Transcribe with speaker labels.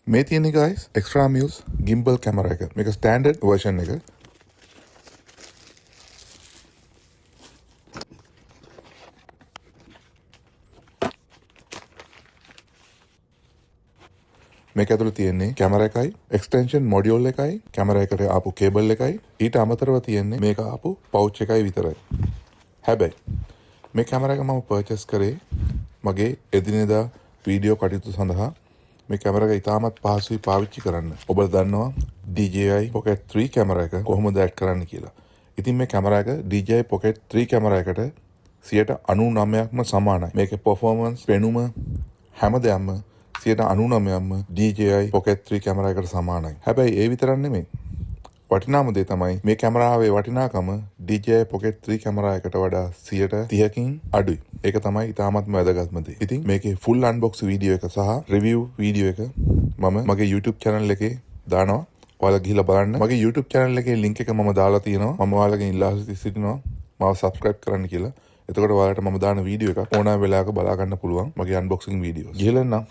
Speaker 1: මේ තියෙන guys extra muse gimbal camera එක. මේක standard version එක. මේක ඇතුළේ තියෙන්නේ කැමරා එකයි එක්ස්ටෙන්ෂන් මොඩියුල් එකයි කැමරා එකට ආපු කේබල් එකයි ඊට අමතරව තියෙන්නේ මේක ආපු පවුච් එකයි විතරයි. හැබැයි මේ කැමරා එක මම පර්චේස් කරේ මගේ එදිනෙදා වීඩියෝ කටයුතු සඳහා. මේ කැමරා එක ඉතාමත් පහසුයි පාවිච්චි කරන්න. ඔබලා දන්නවා DJI Pocket 3 කැමරා එක කොහොමද ඇඩ් කරන්න කියලා. ඉතින් මේ කැමරා එක DJI Pocket 3 කැමරා එකට 99%ක්ම සමානයි. මේකේ performance පෙනුම හැමදේම 99%ක්ම DJI Pocket 3 කැමරා එකට සමානයි. හැබැයි ඒ විතරක් නෙමෙයි. වටිනාම දේ තමයි මේ කැමරාවේ වටිනාකම DJI Pocket 3 කැමරා එකට වඩා 30%කින් අඩුයි. ඒක තමයි ඉතාමත්ම වැදගත්ම දේ. ඉතින් මේකේ full unbox වීඩියෝ එක සහ review වීඩියෝ එක මම මගේ YouTube channel එකේ දානවා. ඔයාලා ගිහිල්ලා බලන්න. මගේ YouTube channel එකේ link එක මම දාලා තියෙනවා. මම ඔයාලගෙන් ඉල්ලා සිටිනවා මාව subscribe කරන්න කියලා. එතකොට ඔයාලට මම දාන වීඩියෝ එක ඕනෑම වෙලාවක බලා ගන්න පුළුවන් මගේ unboxing වීඩියෝස්. ගිහලා නම්